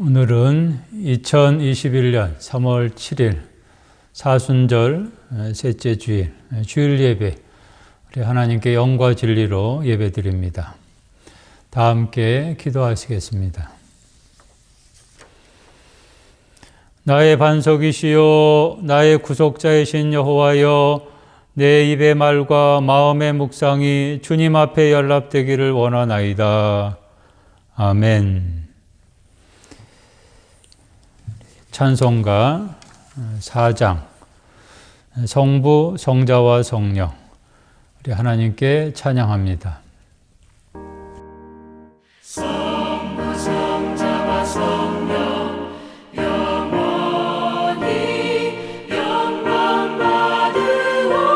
오늘은 2021년 3월 7일 사순절 셋째 주일, 주일 예배, 우리 하나님께 영과 진리로 예배드립니다. 다 함께 기도하시겠습니다. 나의 반석이시요 나의 구속자이신 여호와여, 내 입의 말과 마음의 묵상이 주님 앞에 연락되기를 원하나이다. 아멘. 찬송가 4장, 성부, 성자와 성령, 우리 하나님께 찬양합니다. 성부, 성자와 성령 영원히 영광 받으옵소서.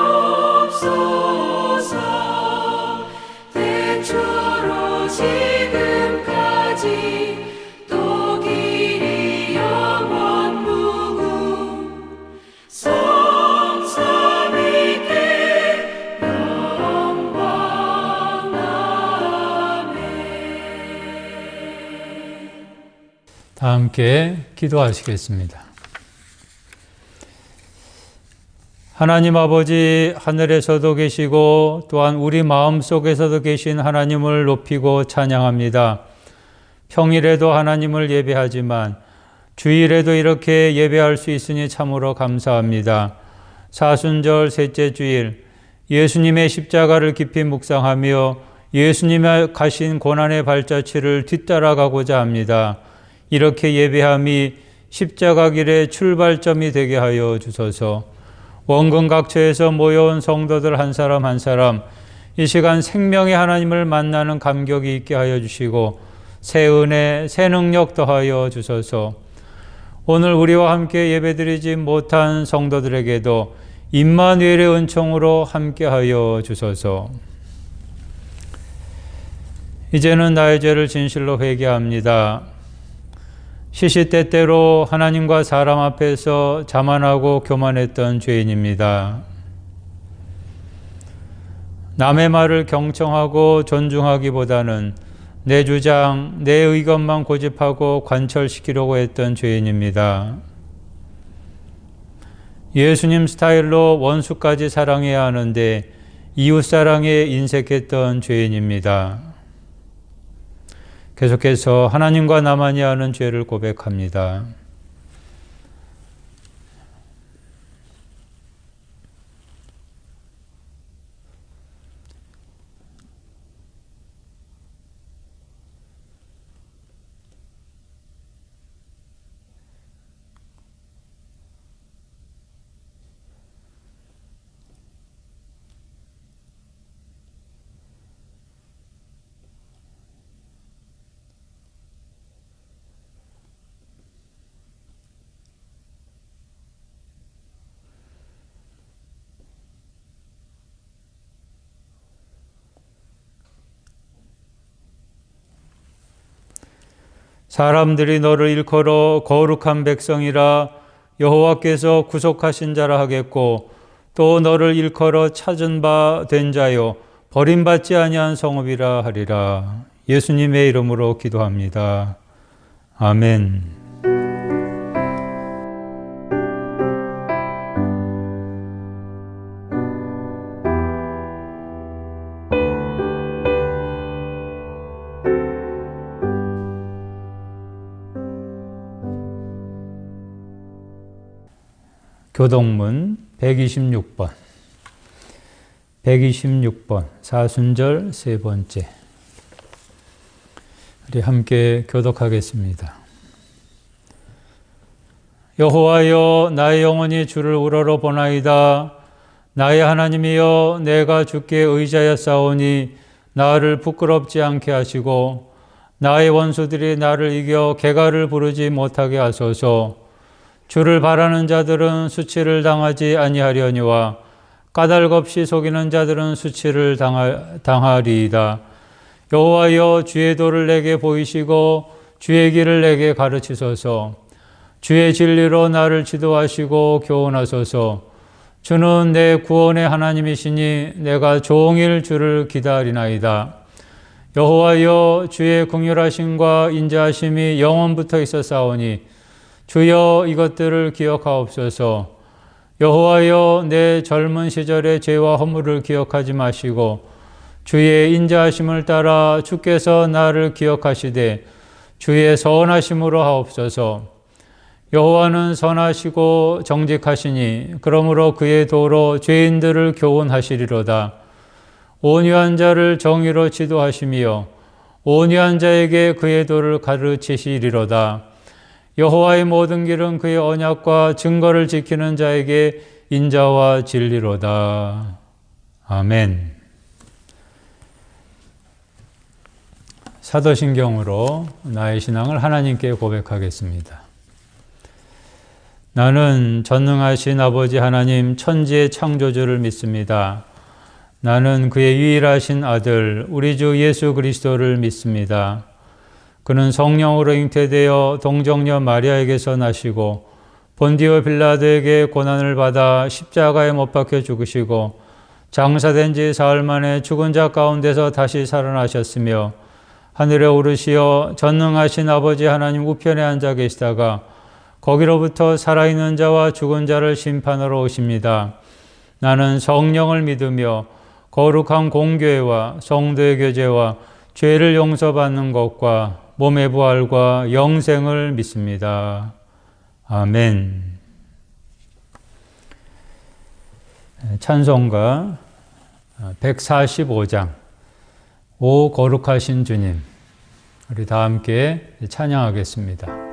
태초로 지금까지 또 길이 영원 무궁 성삼위께 영광. 아멘. 다 함께 기도하시겠습니다. 하나님 아버지, 하늘에서도 계시고 또한 우리 마음속에서도 계신 하나님을 높이고 찬양합니다. 평일에도 하나님을 예배하지만 주일에도 이렇게 예배할 수 있으니 참으로 감사합니다. 사순절 셋째 주일, 예수님의 십자가를 깊이 묵상하며 예수님의 가신 고난의 발자취를 뒤따라가고자 합니다. 이렇게 예배함이 십자가 길의 출발점이 되게 하여 주소서. 원근 각처에서 모여온 성도들 한 사람 한 사람 이 시간 생명의 하나님을 만나는 감격이 있게 하여 주시고 새 은혜, 새 능력 더하여 주소서. 오늘 우리와 함께 예배드리지 못한 성도들에게도 임마누엘의 은총으로 함께하여 주소서. 이제는 나의 죄를 진실로 회개합니다. 시시때때로 하나님과 사람 앞에서 자만하고 교만했던 죄인입니다. 남의 말을 경청하고 존중하기보다는 내 주장, 내 의견만 고집하고 관철시키려고 했던 죄인입니다. 예수님 스타일로 원수까지 사랑해야 하는데 이웃사랑에 인색했던 죄인입니다. 계속해서 하나님과 나만이 아는 죄를 고백합니다. 사람들이 너를 일컬어 거룩한 백성이라 여호와께서 구속하신 자라 하겠고, 또 너를 일컬어 찾은 바 된 자요 버림받지 아니한 성읍이라 하리라. 예수님의 이름으로 기도합니다. 아멘. 교동문 126번, 126번 사순절 세 번째, 우리 함께 교독하겠습니다. 여호와여, 나의 영혼이 주를 우러러 보나이다. 나의 하나님이여, 내가 주께 의지하였사오니 나를 부끄럽지 않게 하시고 나의 원수들이 나를 이겨 개가를 부르지 못하게 하소서. 주를 바라는 자들은 수치를 당하지 아니하려니와 까닭없이 속이는 자들은 수치를 당하리이다. 여호와여, 주의 도를 내게 보이시고 주의 길을 내게 가르치소서. 주의 진리로 나를 지도하시고 교훈하소서. 주는 내 구원의 하나님이시니 내가 종일 주를 기다리나이다. 여호와여 주의 긍휼하심과 인자하심이 영원부터 있었사오니 주여 이것들을 기억하옵소서. 여호와여 내 젊은 시절의 죄와 허물을 기억하지 마시고 주의 인자하심을 따라 주께서 나를 기억하시되 주의 선하심으로 하옵소서. 여호와는 선하시고 정직하시니 그러므로 그의 도로 죄인들을 교훈하시리로다. 온유한 자를 정의로 지도하시며 온유한 자에게 그의 도를 가르치시리로다. 여호와의 모든 길은 그의 언약과 증거를 지키는 자에게 인자와 진리로다. 아멘. 사도신경으로 나의 신앙을 하나님께 고백하겠습니다. 나는 전능하신 아버지 하나님 천지의 창조주를 믿습니다. 나는 그의 유일하신 아들 우리 주 예수 그리스도를 믿습니다. 그는 성령으로 잉태되어 동정녀 마리아에게서 나시고 본디오 빌라도에게 고난을 받아 십자가에 못 박혀 죽으시고 장사된 지 사흘 만에 죽은 자 가운데서 다시 살아나셨으며 하늘에 오르시어 전능하신 아버지 하나님 우편에 앉아 계시다가 거기로부터 살아있는 자와 죽은 자를 심판하러 오십니다. 나는 성령을 믿으며 거룩한 공교회와 성도의 교제와 죄를 용서받는 것과 몸의 부활과 영생을 믿습니다. 아멘. 찬송가 145장 오 거룩하신 주님, 우리 다 함께 찬양하겠습니다.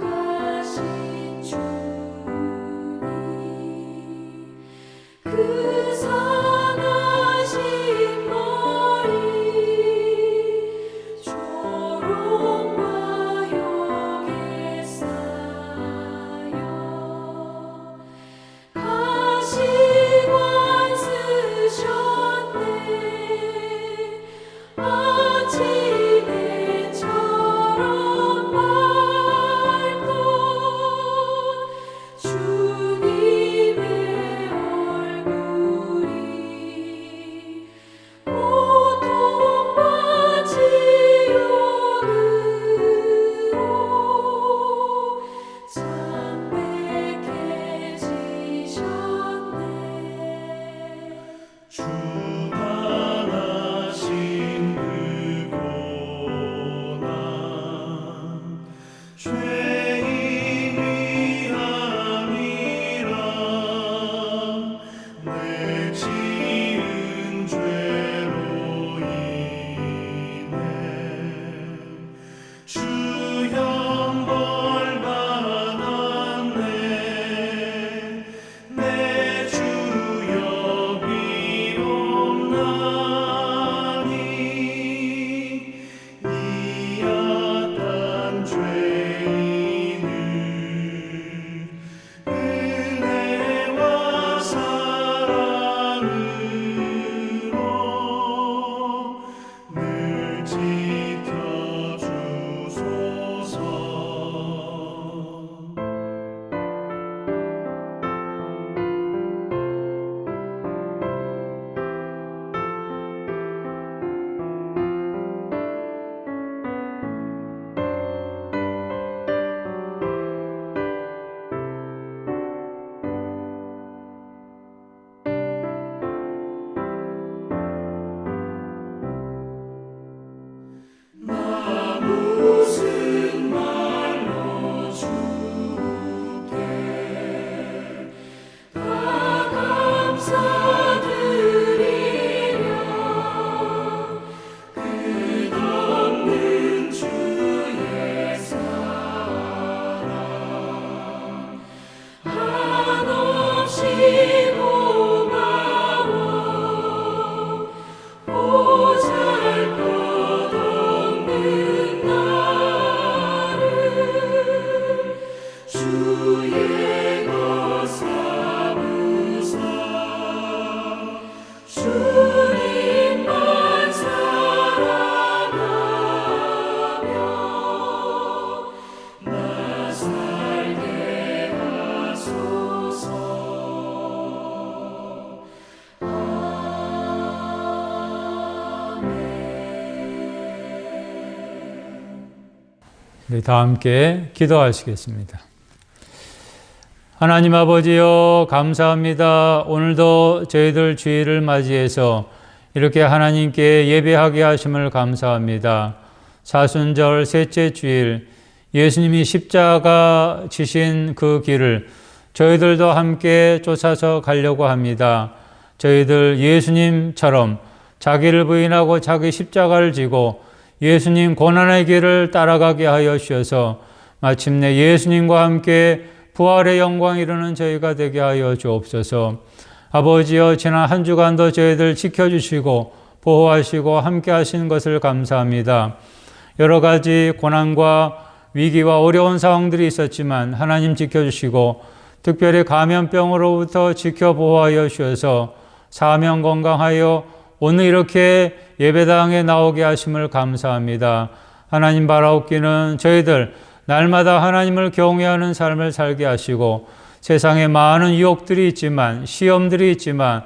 거룩하신 주님 그 선하신 머리 조롱과 욕에 쌓여 가시관 쓰셨네 아침해처럼 밝던 주님의 얼굴이 고통과 지옥으로 창백해지셨네 주단하신 그 고난 죄인 위함이라 내 지은 죄로 인해 주 형벌 받았네 내 주여 비옵나니 이 악한 죄인 우리 다 함께 기도하시겠습니다. 하나님 아버지여, 감사합니다. 오늘도 저희들 주일을 맞이해서 이렇게 하나님께 예배하게 하심을 감사합니다. 사순절 셋째 주일, 예수님이 십자가 지신 그 길을 저희들도 함께 쫓아서 가려고 합니다. 저희들 예수님처럼 자기를 부인하고 자기 십자가를 지고 예수님 고난의 길을 따라가게 하여 주셔서 마침내 예수님과 함께 부활의 영광 이루는 저희가 되게 하여 주옵소서. 아버지여, 지난 한 주간도 저희들 지켜주시고 보호하시고 함께 하신 것을 감사합니다. 여러 가지 고난과 위기와 어려운 상황들이 있었지만 하나님 지켜주시고 특별히 감염병으로부터 지켜 보호하여 주셔서 사명 건강하여 오늘 이렇게 예배당에 나오게 하심을 감사합니다. 하나님 바라옵기는 저희들 날마다 하나님을 경외하는 삶을 살게 하시고 세상에 많은 유혹들이 있지만, 시험들이 있지만,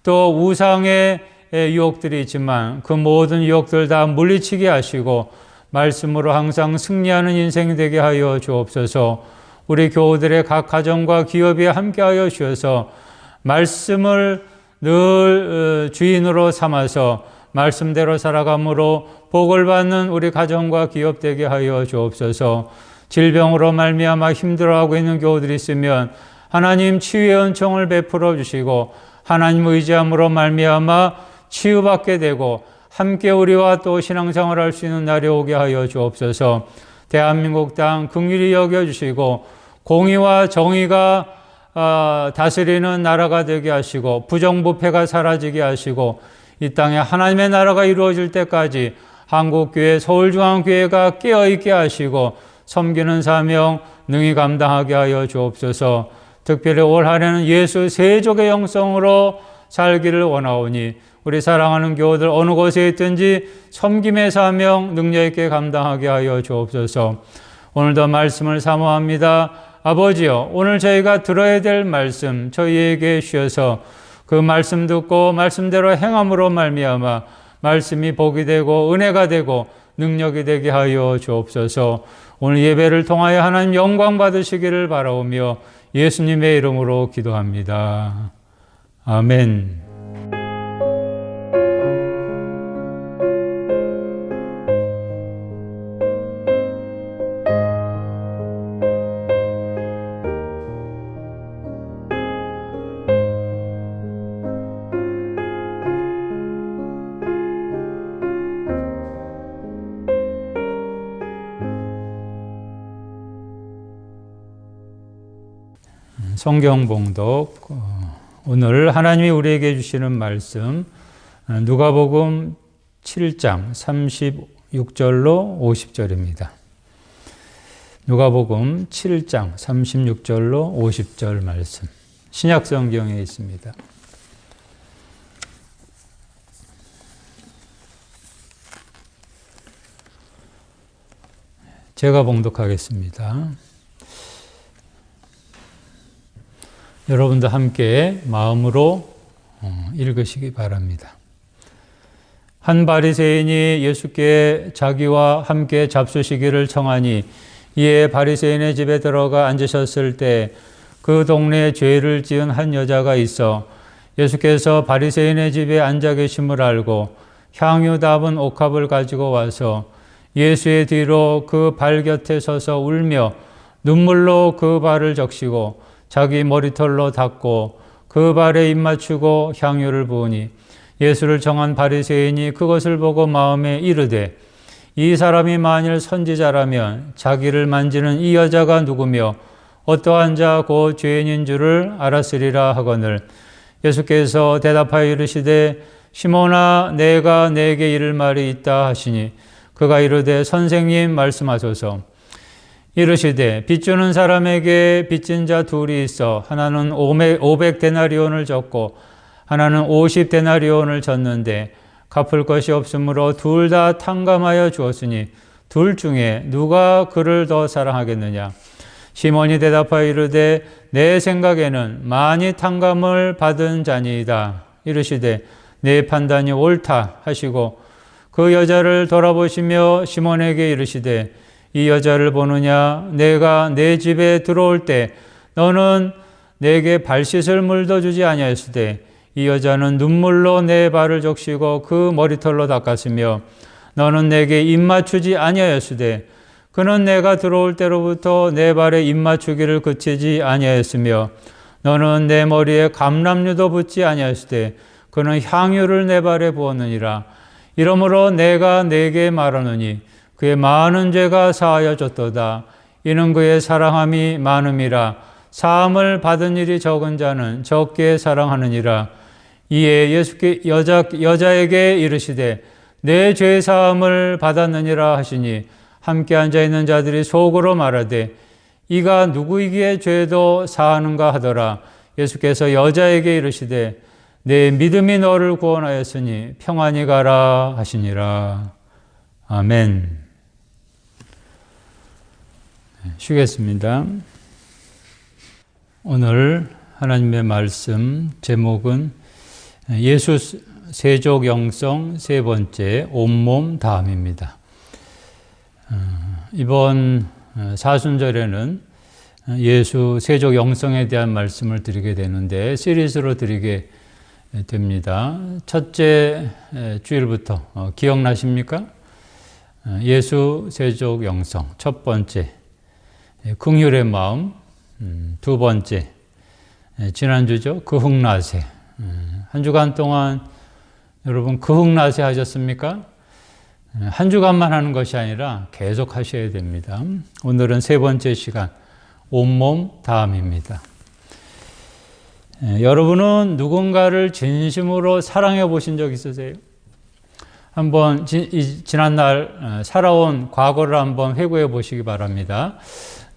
또 우상의 유혹들이 있지만 그 모든 유혹들 다 물리치게 하시고 말씀으로 항상 승리하는 인생이 되게 하여 주옵소서. 우리 교우들의 각 가정과 기업에 함께하여 주셔서 말씀을 늘 주인으로 삼아서 말씀대로 살아감으로 복을 받는 우리 가정과 기업 되게 하여 주옵소서. 질병으로 말미암아 힘들어하고 있는 교우들이 있으면 하나님 치유의 은총을 베풀어 주시고 하나님 의지함으로 말미암아 치유받게 되고 함께 우리와 또 신앙생활을 할 수 있는 날이 오게 하여 주옵소서. 대한민국 땅 긍휼히 여겨주시고 공의와 정의가 다스리는 나라가 되게 하시고 부정부패가 사라지게 하시고 이 땅에 하나님의 나라가 이루어질 때까지 한국교회, 서울중앙교회가 깨어있게 하시고 섬기는 사명 능히 감당하게 하여 주옵소서. 특별히 올 한해는 예수 세족의 영성으로 살기를 원하오니 우리 사랑하는 교우들 어느 곳에 있든지 섬김의 사명 능력 있게 감당하게 하여 주옵소서. 오늘도 말씀을 사모합니다. 아버지여, 오늘 저희가 들어야 될 말씀 저희에게 주셔서 그 말씀 듣고 말씀대로 행함으로 말미암아 말씀이 복이 되고 은혜가 되고 능력이 되게 하여 주옵소서. 오늘 예배를 통하여 하나님 영광 받으시기를 바라오며 예수님의 이름으로 기도합니다. 아멘. 성경 봉독. 오늘 하나님이 우리에게 주시는 말씀 누가복음 7장 36절로 50절입니다. 누가복음 7장 36절로 50절 말씀. 신약 성경에 있습니다. 제가 봉독하겠습니다. 여러분도 함께 마음으로 읽으시기 바랍니다. 한 바리새인이 예수께 자기와 함께 잡수시기를 청하니 이에 바리새인의 집에 들어가 앉으셨을 때 그 동네에 죄를 지은 한 여자가 있어 예수께서 바리새인의 집에 앉아 계심을 알고 향유 담은 옥합을 가지고 와서 예수의 뒤로 그 발 곁에 서서 울며 눈물로 그 발을 적시고 자기 머리털로 닦고 그 발에 입 맞추고 향유를 부으니 예수를 청한 바리새인이 그것을 보고 마음에 이르되 이 사람이 만일 선지자라면 자기를 만지는 이 여자가 누구며 어떠한 자 곧 죄인인 줄을 알았으리라 하거늘 예수께서 대답하여 이르시되 시몬아 내가 내게 이를 말이 있다 하시니 그가 이르되 선생님 말씀하소서. 이르시되 빚주는 사람에게 빚진 자 둘이 있어 하나는 500데나리온을 졌고 하나는 50데나리온을 졌는데 갚을 것이 없으므로 둘 다 탕감하여 주었으니 둘 중에 누가 그를 더 사랑하겠느냐. 시몬이 대답하여 이르되 내 생각에는 많이 탕감을 받은 자니이다. 이르시되 내 판단이 옳다 하시고 그 여자를 돌아보시며 시몬에게 이르시되 이 여자를 보느냐? 내가 내 집에 들어올 때 너는 내게 발 씻을 물도 주지 아니하였으되 이 여자는 눈물로 내 발을 적시고 그 머리털로 닦았으며 너는 내게 입 맞추지 아니하였으되 그는 내가 들어올 때로부터 내 발에 입 맞추기를 그치지 아니하였으며 너는 내 머리에 감람류도 붓지 아니하였으되 그는 향유를 내 발에 부었느니라. 이러므로 내가 내게 말하노니 그의 많은 죄가 사하여졌도다. 이는 그의 사랑함이 많음이라. 사함을 받은 일이 적은 자는 적게 사랑하느니라. 이에 예수께 여자에게 이르시되 내 죄 사함을 받았느니라 하시니 함께 앉아 있는 자들이 속으로 말하되 이가 누구이기에 죄도 사하는가 하더라. 예수께서 여자에게 이르시되 내 믿음이 너를 구원하였으니 평안히 가라 하시니라. 아멘. 쉬겠습니다. 오늘 하나님의 말씀 제목은 예수 세족 영성 세 번째 온몸 다함입니다. 이번 사순절에는 예수 세족 영성에 대한 말씀을 드리게 되는데 시리즈로 드리게 됩니다. 첫째 주일부터 기억나십니까? 예수 세족 영성 첫 번째 긍휼의 마음, 두 번째 지난주죠. 그흥나세. 한 주간 동안 여러분 그흥나세 하셨습니까? 한 주간만 하는 것이 아니라 계속 하셔야 됩니다. 오늘은 세 번째 시간 온몸 다함입니다. 여러분은 누군가를 진심으로 사랑해 보신 적 있으세요? 한번 지난날 살아온 과거를 한번 회고해 보시기 바랍니다.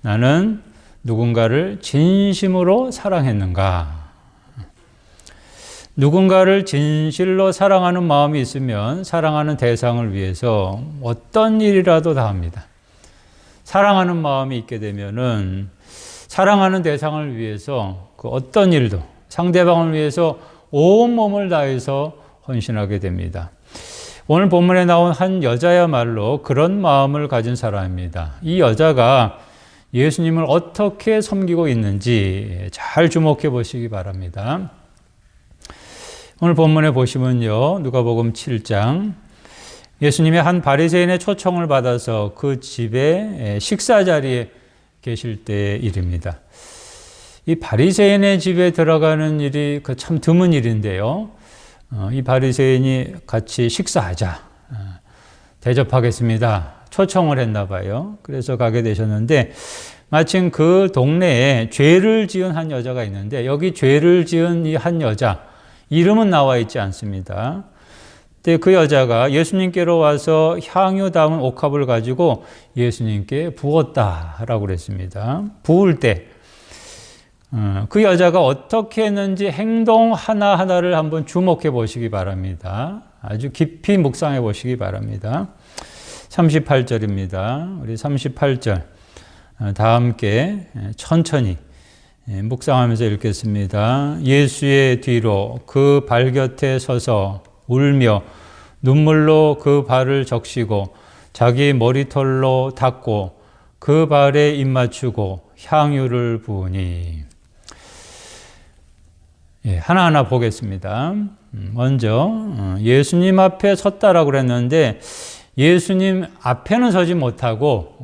나는 누군가를 진심으로 사랑했는가? 누군가를 진실로 사랑하는 마음이 있으면 사랑하는 대상을 위해서 어떤 일이라도 다 합니다. 사랑하는 마음이 있게 되면은 사랑하는 대상을 위해서 그 어떤 일도 상대방을 위해서 온몸을 다해서 헌신하게 됩니다. 오늘 본문에 나온 한 여자야말로 그런 마음을 가진 사람입니다. 이 여자가 예수님을 어떻게 섬기고 있는지 잘 주목해 보시기 바랍니다. 오늘 본문에 보시면요. 누가복음 7장 예수님의 한 바리새인의 초청을 받아서 그 집에 식사 자리에 계실 때의 일입니다. 이 바리새인의 집에 들어가는 일이 참 드문 일인데요. 이 바리새인이 같이 식사하자. 대접하겠습니다. 초청을 했나 봐요. 그래서 가게 되셨는데 마침 그 동네에 죄를 지은 한 여자가 있는데 여기 죄를 지은 이 한 여자 이름은 나와 있지 않습니다. 근데 그 여자가 예수님께로 와서 향유 담은 옥합을 가지고 예수님께 부었다라고 그랬습니다. 부을 때 그 여자가 어떻게 했는지 행동 하나하나를 한번 주목해 보시기 바랍니다. 아주 깊이 묵상해 보시기 바랍니다. 38절입니다. 우리 38절 다 함께 천천히 묵상하면서 읽겠습니다. 예수의 뒤로 그 발 곁에 서서 울며 눈물로 그 발을 적시고 자기 머리털로 닦고 그 발에 입 맞추고 향유를 부으니. 하나하나 보겠습니다. 먼저 예수님 앞에 섰다라고 그랬는데 예수님 앞에는 서지 못하고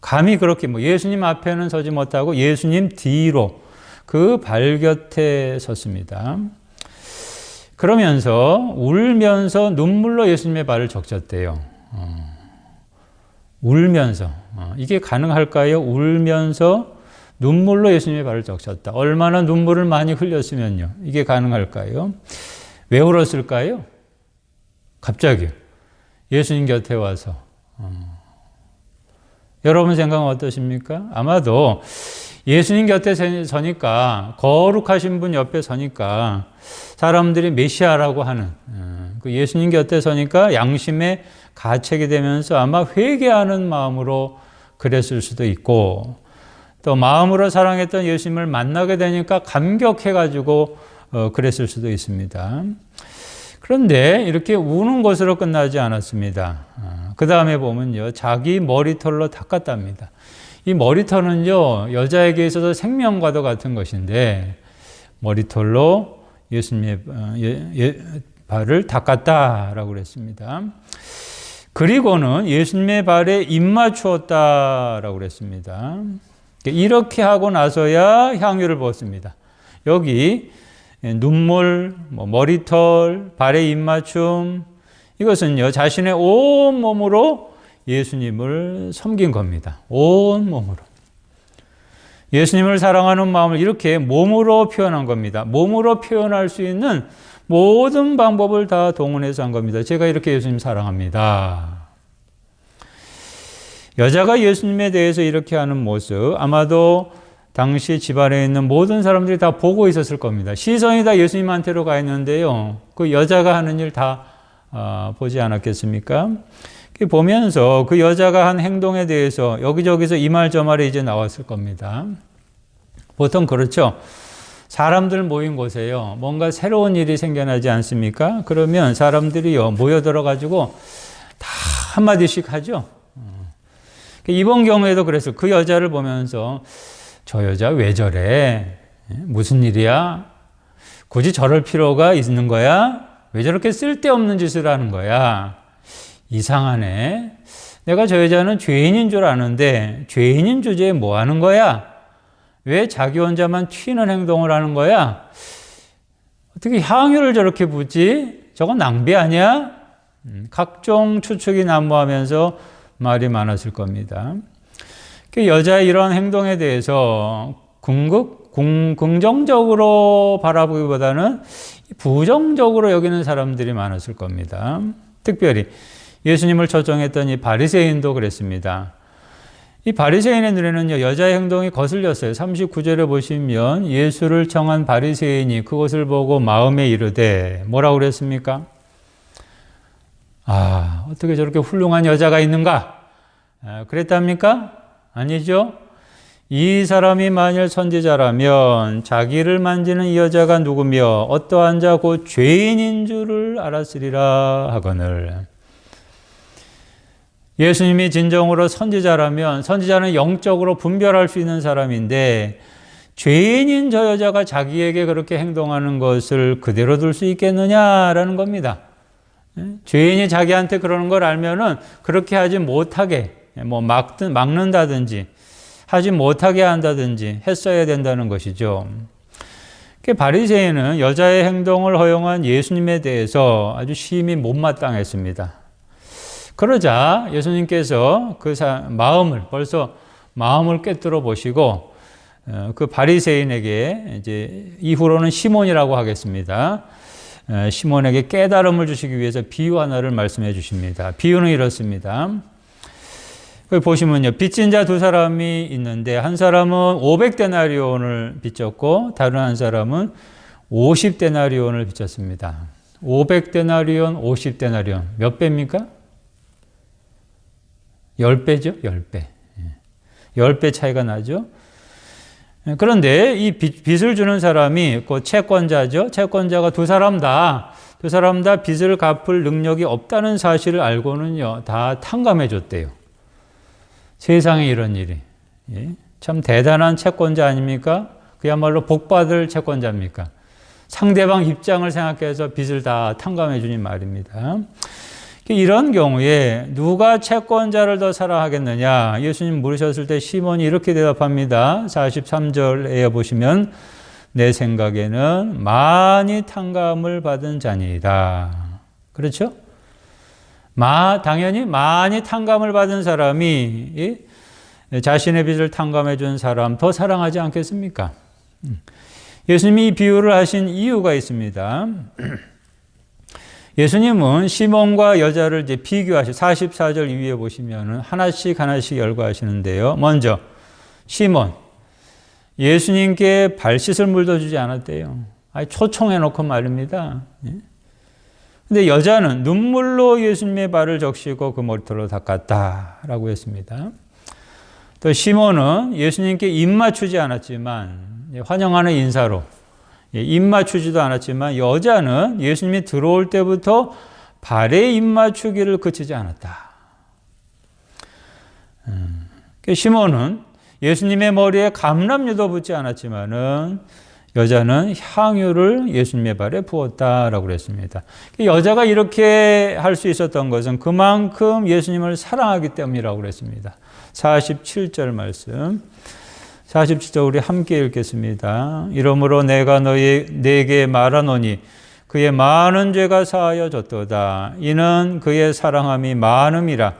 감히 그렇게 예수님 앞에는 서지 못하고 예수님 뒤로 그 발 곁에 섰습니다. 그러면서 울면서 눈물로 예수님의 발을 적셨대요. 울면서 이게 가능할까요? 울면서 눈물로 예수님의 발을 적셨다. 얼마나 눈물을 많이 흘렸으면요. 이게 가능할까요? 왜 울었을까요? 갑자기 예수님 곁에 와서. 여러분 생각은 어떠십니까? 아마도 예수님 곁에 서니까 거룩하신 분 옆에 서니까 사람들이 메시아라고 하는 그 예수님 곁에 서니까 양심에 가책이 되면서 아마 회개하는 마음으로 그랬을 수도 있고 또 마음으로 사랑했던 예수님을 만나게 되니까 감격해가지고 그랬을 수도 있습니다. 그런데 이렇게 우는 것으로 끝나지 않았습니다. 그 다음에 보면요, 자기 머리털로 닦았답니다. 이 머리털은요, 여자에게 있어서 생명과도 같은 것인데 머리털로 예수님의 발을 닦았다라고 그랬습니다. 그리고는 예수님의 발에 입 맞추었다라고 그랬습니다. 이렇게 하고 나서야 향유를 부었습니다. 여기 눈물, 머리털, 발에 입 맞춤, 이것은요, 자신의 온 몸으로 예수님을 섬긴 겁니다. 온 몸으로. 예수님을 사랑하는 마음을 이렇게 몸으로 표현한 겁니다. 몸으로 표현할 수 있는 모든 방법을 다 동원해서 한 겁니다. 제가 이렇게 예수님 사랑합니다. 여자가 예수님에 대해서 이렇게 하는 모습, 아마도 당시 집안에 있는 모든 사람들이 다 보고 있었을 겁니다. 시선이 다 예수님한테로 가 있는데요, 그 여자가 하는 일 다 보지 않았겠습니까? 보면서 그 여자가 한 행동에 대해서 여기저기서 이 말 저 말이 이제 나왔을 겁니다. 보통 그렇죠. 사람들 모인 곳에요, 뭔가 새로운 일이 생겨나지 않습니까? 그러면 사람들이요, 모여들어가지고 다 한마디씩 하죠. 이번 경우에도 그랬어요. 그 여자를 보면서 저 여자 왜 저래? 무슨 일이야? 굳이 저럴 필요가 있는 거야? 왜 저렇게 쓸데없는 짓을 하는 거야? 이상하네. 내가 저 여자는 죄인인 줄 아는데 죄인인 주제에 뭐 하는 거야? 왜 자기 혼자만 튀는 행동을 하는 거야? 어떻게 향유를 저렇게 붓지? 저건 낭비 아니야? 각종 추측이 난무하면서 말이 많았을 겁니다. 여자의 이런 행동에 대해서 긍정적으로 바라보기보다는 부정적으로 여기는 사람들이 많았을 겁니다. 특별히 예수님을 초청했던 이 바리새인도 그랬습니다. 이 바리새인의 눈에는요, 여자의 행동이 거슬렸어요. 39절에 보시면 예수를 청한 바리새인이 그것을 보고 마음에 이르되 뭐라고 그랬습니까? 아, 어떻게 저렇게 훌륭한 여자가 있는가? 그랬답니까? 아니죠. 이 사람이 만일 선지자라면 자기를 만지는 이 여자가 누구며 어떠한 자 곧 죄인인 줄을 알았으리라 하거늘. 예수님이 진정으로 선지자라면 선지자는 영적으로 분별할 수 있는 사람인데 죄인인 저 여자가 자기에게 그렇게 행동하는 것을 그대로 둘 수 있겠느냐라는 겁니다. 죄인이 자기한테 그러는 걸 알면은 그렇게 하지 못하게 막는다든지 하지 못하게 한다든지 했어야 된다는 것이죠. 바리새인은 여자의 행동을 허용한 예수님에 대해서 아주 심히 못마땅했습니다. 그러자 예수님께서 그 벌써 마음을 꿰뚫어 보시고 그 바리새인에게 이제 이후로는 시몬이라고 하겠습니다. 시몬에게 깨달음을 주시기 위해서 비유 하나를 말씀해 주십니다. 비유는 이렇습니다. 거기 보시면요, 빚진 자 두 사람이 있는데 한 사람은 500데나리온을 빚졌고 다른 한 사람은 50데나리온을 빚졌습니다. 500데나리온, 50데나리온 몇 배입니까? 10배죠? 10배. 10배 차이가 나죠? 그런데 이 빚을 주는 사람이 그 채권자죠. 채권자가 두 사람 다 빚을 갚을 능력이 없다는 사실을 알고는요, 다 탕감해 줬대요. 세상에 이런 일이. 참 대단한 채권자 아닙니까? 그야말로 복받을 채권자입니까? 상대방 입장을 생각해서 빚을 다 탕감해 주니 말입니다. 이런 경우에 누가 채권자를 더 사랑하겠느냐? 예수님 물으셨을 때 시몬이 이렇게 대답합니다. 43절에 보시면 내 생각에는 많이 탕감을 받은 자니이다. 그렇죠? 당연히 많이 탕감을 받은 사람이 자신의 빚을 탕감해 준 사람 더 사랑하지 않겠습니까? 예수님이 이 비유를 하신 이유가 있습니다. 예수님은 시몬과 여자를 이제 비교하시 44절 이후에 보시면 하나씩 열거하시는데요. 먼저 시몬, 예수님께 발 씻을 물도 주지 않았대요. 초청해 놓고 말입니다. 근데 여자는 눈물로 예수님의 발을 적시고 그 머리털로 닦았다라고 했습니다. 또 시몬은 예수님께 입 맞추지 않았지만 환영하는 인사로 입 맞추지도 않았지만 여자는 예수님이 들어올 때부터 발에 입 맞추기를 그치지 않았다. 시몬은 예수님의 머리에 감람유도 붓지 않았지만은 여자는 향유를 예수님의 발에 부었다라고 그랬습니다. 여자가 이렇게 할 수 있었던 것은 그만큼 예수님을 사랑하기 때문이라고 그랬습니다. 47절 말씀. 47절 우리 함께 읽겠습니다. 이러므로 내가 내게 말하노니 그의 많은 죄가 사하여졌도다. 이는 그의 사랑함이 많음이라.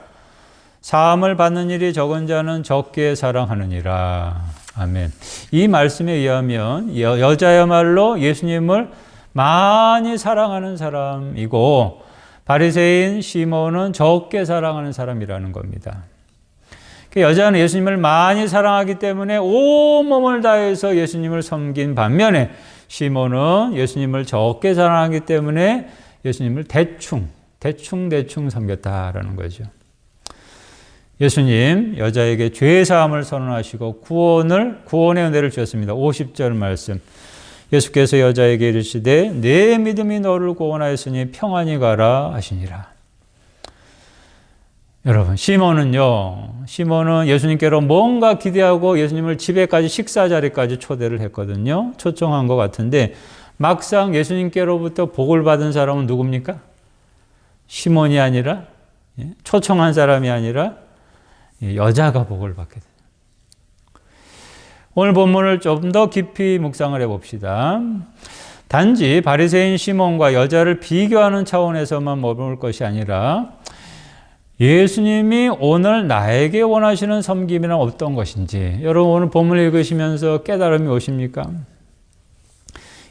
사함을 받는 일이 적은 자는 적게 사랑하느니라. 아멘. 이 말씀에 의하면 여자야말로 예수님을 많이 사랑하는 사람이고 바리새인 시몬은 적게 사랑하는 사람이라는 겁니다. 여자는 예수님을 많이 사랑하기 때문에 온몸을 다해서 예수님을 섬긴 반면에 시몬은 예수님을 적게 사랑하기 때문에 예수님을 대충 섬겼다라는 거죠. 예수님 여자에게 죄 사함을 선언하시고 구원의 은혜를 주셨습니다. 50절 말씀. 예수께서 여자에게 이르시되 내 믿음이 너를 구원하였으니 평안히 가라 하시니라. 여러분, 시몬은 예수님께로 뭔가 기대하고 예수님을 집에까지 식사 자리까지 초대를 했거든요. 초청한 것 같은데 막상 예수님께로부터 복을 받은 사람은 누굽니까? 시몬이 아니라, 초청한 사람이 아니라 여자가 복을 받게 돼요. 오늘 본문을 좀 더 깊이 묵상을 해봅시다. 단지 바리새인 시몬과 여자를 비교하는 차원에서만 머물 것이 아니라 예수님이 오늘 나에게 원하시는 섬김이란 어떤 것인지 여러분 오늘 본문 읽으시면서 깨달음이 오십니까?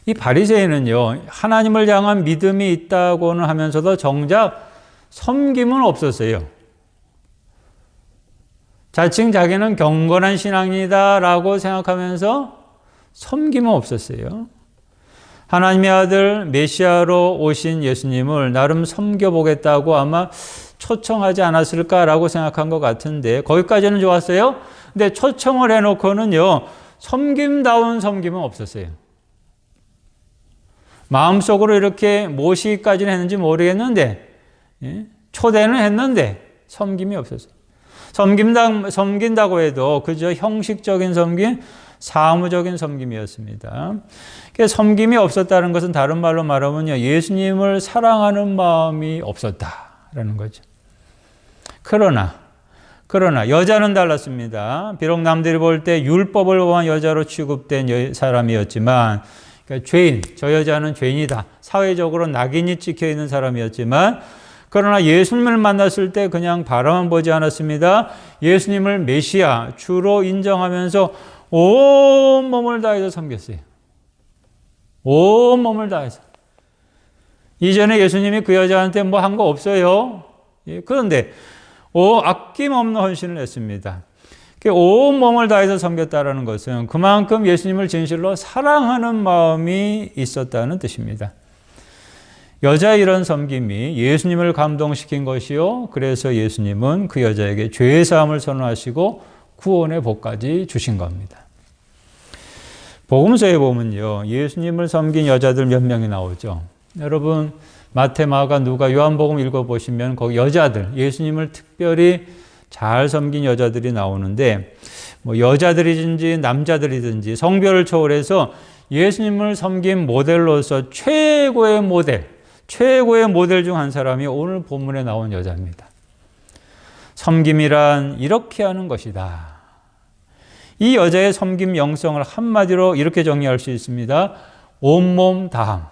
이 바리새인은요 하나님을 향한 믿음이 있다고는 하면서도 정작 섬김은 없었어요. 자칭 자기는 경건한 신앙이다라고 생각하면서 섬김은 없었어요. 하나님의 아들 메시아로 오신 예수님을 나름 섬겨보겠다고 아마 초청하지 않았을까라고 생각한 것 같은데 거기까지는 좋았어요. 근데 초청을 해놓고는요 섬김다운 섬김은 없었어요. 마음속으로 이렇게 모시기까지는 했는지 모르겠는데 초대는 했는데 섬김이 없었어요. 섬긴다고 해도 그저 형식적인 섬김, 사무적인 섬김이었습니다. 섬김이 없었다는 것은 다른 말로 말하면요, 예수님을 사랑하는 마음이 없었다라는 거죠. 그러나 여자는 달랐습니다. 비록 남들이 볼 때 율법을 범한 여자로 취급된 사람이었지만, 그러니까 죄인, 저 여자는 죄인이다. 사회적으로 낙인이 찍혀 있는 사람이었지만, 그러나 예수님을 만났을 때 그냥 바라만 보지 않았습니다. 예수님을 메시아, 주로 인정하면서 온몸을 다해서 섬겼어요. 온몸을 다해서. 이전에 예수님이 그 여자한테 뭐 한 거 없어요. 그런데 아낌없는 헌신을 했습니다. 온몸을 다해서 섬겼다는 것은 그만큼 예수님을 진실로 사랑하는 마음이 있었다는 뜻입니다. 여자의 이런 섬김이 예수님을 감동시킨 것이요. 그래서 예수님은 그 여자에게 죄 사함을 선언하시고 구원의 복까지 주신 겁니다. 복음서에 보면요, 예수님을 섬긴 여자들 몇 명이 나오죠. 여러분 마태, 마가, 누가, 요한복음 읽어보시면 거기 여자들, 예수님을 특별히 잘 섬긴 여자들이 나오는데 뭐 여자들이든지 남자들이든지 성별을 초월해서 예수님을 섬긴 모델로서 최고의 모델 중 한 사람이 오늘 본문에 나온 여자입니다. 섬김이란 이렇게 하는 것이다. 이 여자의 섬김 영성을 한마디로 이렇게 정리할 수 있습니다. 온몸 다함.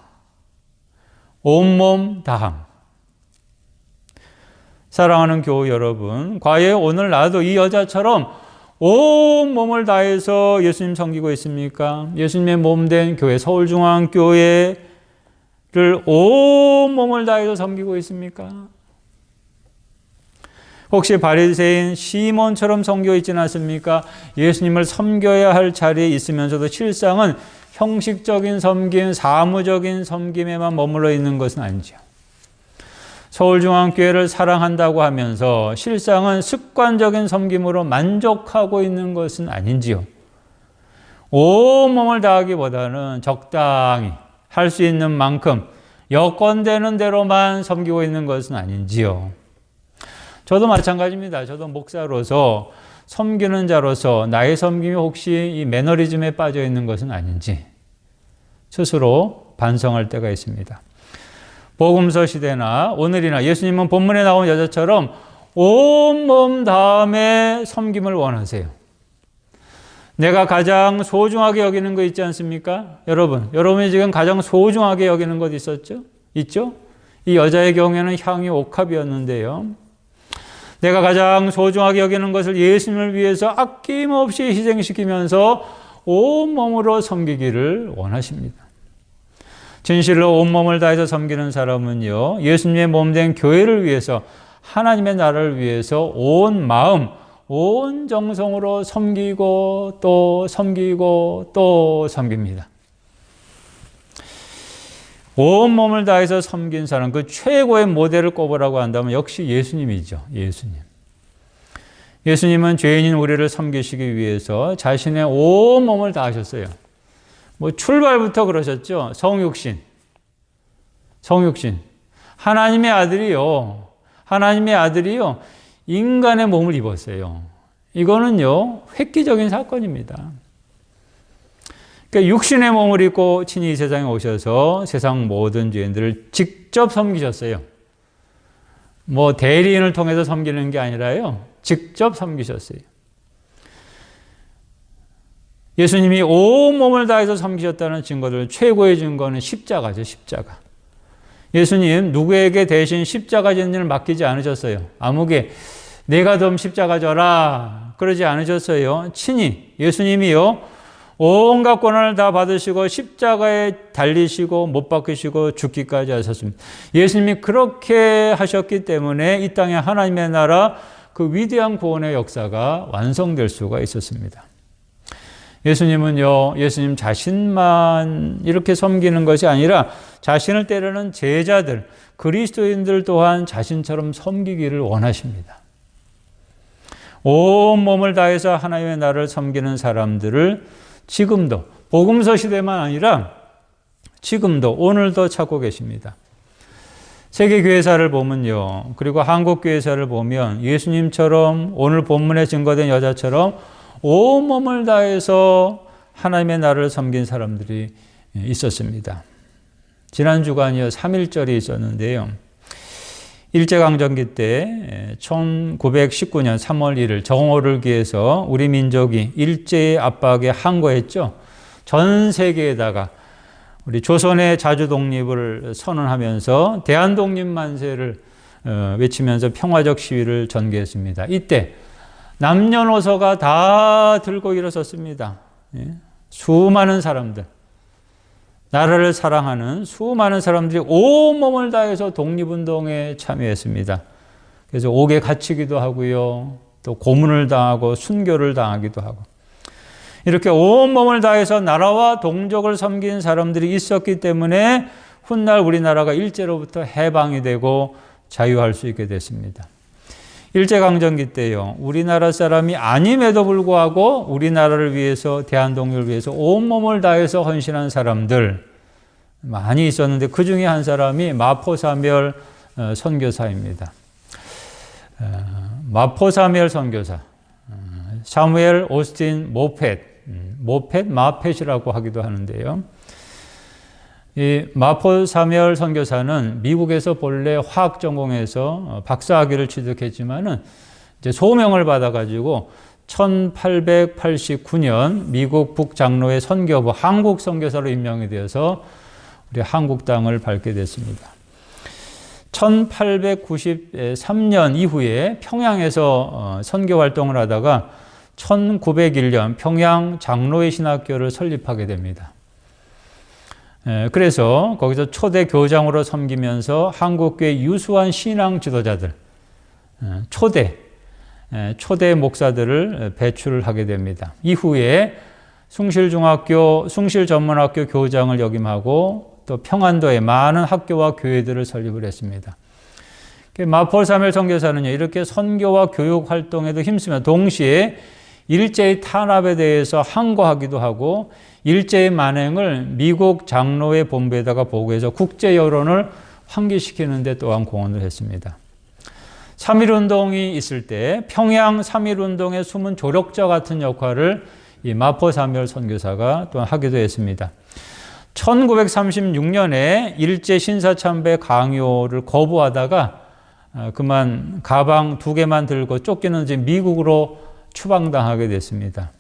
온몸 다함. 사랑하는 교우 여러분, 과연 오늘 나도 이 여자처럼 온몸을 다해서 예수님 섬기고 있습니까? 예수님의 몸된 교회, 서울중앙교회를 온몸을 다해서 섬기고 있습니까? 혹시 바리새인 시몬처럼 섬겨 있지는 않습니까? 예수님을 섬겨야 할 자리에 있으면서도 실상은 형식적인 섬김, 사무적인 섬김에만 머물러 있는 것은 아니죠. 서울중앙교회를 사랑한다고 하면서 실상은 습관적인 섬김으로 만족하고 있는 것은 아닌지요. 온몸을 다하기보다는 적당히 할 수 있는 만큼 여건되는 대로만 섬기고 있는 것은 아닌지요. 저도 마찬가지입니다. 저도 목사로서 섬기는 자로서 나의 섬김이 혹시 이 매너리즘에 빠져 있는 것은 아닌지 스스로 반성할 때가 있습니다. 복음서 시대나 오늘이나 예수님은 본문에 나온 여자처럼 온몸 다함에 섬김을 원하세요. 내가 가장 소중하게 여기는 거 있지 않습니까? 여러분이 지금 가장 소중하게 여기는 것 있죠? 이 여자의 경우에는 향유 옥합이었는데요. 내가 가장 소중하게 여기는 것을 예수님을 위해서 아낌없이 희생시키면서 온몸으로 섬기기를 원하십니다. 진실로 온몸을 다해서 섬기는 사람은요, 예수님의 몸된 교회를 위해서, 하나님의 나라를 위해서 온 마음, 온 정성으로 섬기고 또 섬기고 또 섬깁니다. 온몸을 다해서 섬긴 사람, 그 최고의 모델을 꼽으라고 한다면 역시 예수님이죠. 예수님은 죄인인 우리를 섬기시기 위해서 자신의 온몸을 다하셨어요. 출발부터 그러셨죠. 성육신. 하나님의 아들이요. 인간의 몸을 입었어요. 이거는요, 획기적인 사건입니다. 그러니까 육신의 몸을 입고 친히 이 세상에 오셔서 세상 모든 죄인들을 직접 섬기셨어요. 대리인을 통해서 섬기는 게 아니라요, 직접 섬기셨어요. 예수님이 온몸을 다해서 섬기셨다는 증거들, 최고의 증거는 십자가죠, 십자가. 예수님 누구에게 대신 십자가 지는 일을 맡기지 않으셨어요. 아무개 내가 좀 십자가 져라 그러지 않으셨어요. 친히 예수님이요, 온갖 고난을 다 받으시고 십자가에 달리시고 못 박히시고 죽기까지 하셨습니다. 예수님이 그렇게 하셨기 때문에 이 땅에 하나님의 나라, 그 위대한 구원의 역사가 완성될 수가 있었습니다. 예수님 자신만 이렇게 섬기는 것이 아니라 자신을 따르는 제자들, 그리스도인들 또한 자신처럼 섬기기를 원하십니다. 온몸을 다해서 하나님의 나라를 섬기는 사람들을 지금도, 복음서 시대만 아니라 지금도, 오늘도 찾고 계십니다. 세계교회사를 보면요, 그리고 한국교회사를 보면 예수님처럼 오늘 본문에 증거된 여자처럼 온몸을 다해서 하나님의 나라를 섬긴 사람들이 있었습니다. 지난 주간이요, 3.1절이 있었는데요. 일제강점기 때 1919년 3월 1일 정오를 기해서 우리 민족이 일제의 압박에 항거했죠. 전 세계에다가 우리 조선의 자주 독립을 선언하면서 대한독립 만세를 외치면서 평화적 시위를 전개했습니다. 이때 남녀노소가 다 들고 일어섰습니다. 수많은 사람들, 나라를 사랑하는 수많은 사람들이 온몸을 다해서 독립운동에 참여했습니다. 그래서 옥에 갇히기도 하고요, 또 고문을 당하고 순교를 당하기도 하고, 이렇게 온몸을 다해서 나라와 동족을 섬긴 사람들이 있었기 때문에 훗날 우리나라가 일제로부터 해방이 되고 자유할 수 있게 됐습니다. 일제강점기 때요, 우리나라 사람이 아님에도 불구하고 우리나라를 위해서, 대한독립을 위해서 온몸을 다해서 헌신한 사람들 많이 있었는데 그 중에 한 사람이 마포사멸 선교사입니다. 마포사멸 선교사, 사무엘 오스틴 마펫이라고 하기도 하는데요. 이 마포사멸 선교사는 미국에서 본래 화학 전공해서 박사학위를 취득했지만은 이제 소명을 받아가지고 1889년 미국 북장로회 선교부 한국 선교사로 임명이 되어서 우리 한국 땅을 밟게 됐습니다. 1893년 이후에 평양에서 선교 활동을 하다가 1901년 평양 장로회 신학교를 설립하게 됩니다. 그래서 거기서 초대 교장으로 섬기면서 한국교회 유수한 신앙 지도자들, 초대 목사들을 배출을 하게 됩니다. 이후에 숭실전문학교 교장을 역임하고 또 평안도에 많은 학교와 교회들을 설립을 했습니다. 마포사멸 선교사는요, 이렇게 선교와 교육 활동에도 힘쓰며 동시에 일제의 탄압에 대해서 항거하기도 하고 일제의 만행을 미국 장로회 본부에다가 보고해서 국제 여론을 환기시키는 데 또한 공헌을 했습니다. 3.1운동이 있을 때 평양 3.1운동의 숨은 조력자 같은 역할을 이 마포 사무엘 선교사가 또한 하기도 했습니다. 1936년에 일제 신사참배 강요를 거부하다가 그만 가방 2개만 들고 쫓기는 미국으로 추방당하게 됐습니다.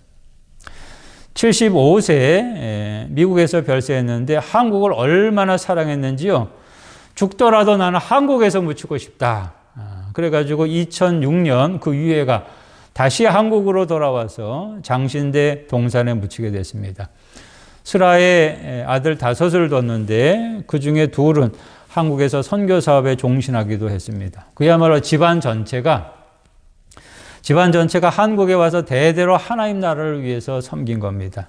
75세에 미국에서 별세했는데 한국을 얼마나 사랑했는지요. 죽더라도 나는 한국에서 묻히고 싶다. 그래가지고 2006년 그 유해가 다시 한국으로 돌아와서 장신대 동산에 묻히게 됐습니다. 슬하에 아들 5을 뒀는데 그 중에 2은 한국에서 선교 사업에 종신하기도 했습니다. 그야말로 집안 전체가 한국에 와서 대대로 하나님 나라를 위해서 섬긴 겁니다.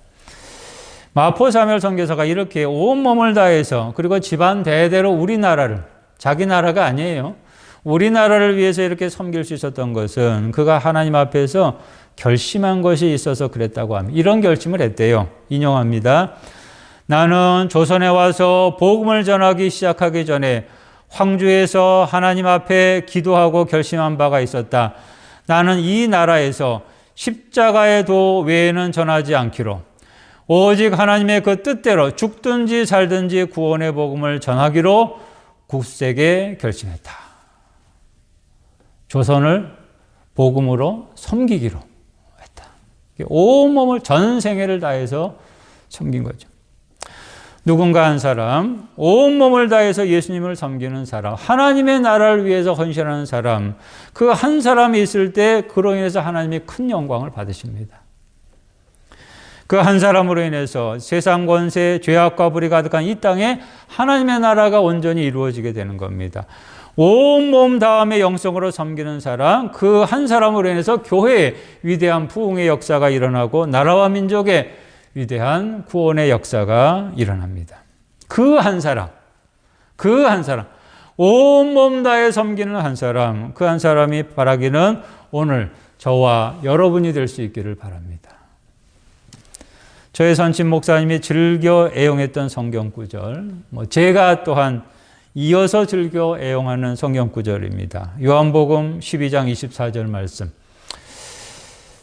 마포 사무엘 선교사가 이렇게 온몸을 다해서 그리고 집안 대대로 우리나라를, 자기 나라가 아니에요, 우리나라를 위해서 이렇게 섬길 수 있었던 것은 그가 하나님 앞에서 결심한 것이 있어서 그랬다고 합니다. 이런 결심을 했대요. 인용합니다. 나는 조선에 와서 복음을 전하기 시작하기 전에 황주에서 하나님 앞에 기도하고 결심한 바가 있었다. 나는 이 나라에서 십자가의 도 외에는 전하지 않기로, 오직 하나님의 그 뜻대로 죽든지 살든지 구원의 복음을 전하기로 굳세게 결심했다. 조선을 복음으로 섬기기로 했다. 온몸을 전 생애를 다해서 섬긴 거죠. 누군가 한 사람, 온몸을 다해서 예수님을 섬기는 사람, 하나님의 나라를 위해서 헌신하는 사람, 그 한 사람이 있을 때 그로 인해서 하나님이 큰 영광을 받으십니다. 그 한 사람으로 인해서 세상 권세, 죄악과 불이 가득한 이 땅에 하나님의 나라가 온전히 이루어지게 되는 겁니다. 온몸 다함의 영성으로 섬기는 사람, 그 한 사람으로 인해서 교회의 위대한 부흥의 역사가 일어나고 나라와 민족의 위대한 구원의 역사가 일어납니다. 그 한 사람, 온몸 다해 섬기는 한 사람, 그 한 사람이 바라기는 오늘 저와 여러분이 될 수 있기를 바랍니다. 저의 선친 목사님이 즐겨 애용했던 성경구절, 제가 또한 이어서 즐겨 애용하는 성경구절입니다. 요한복음 12장 24절 말씀.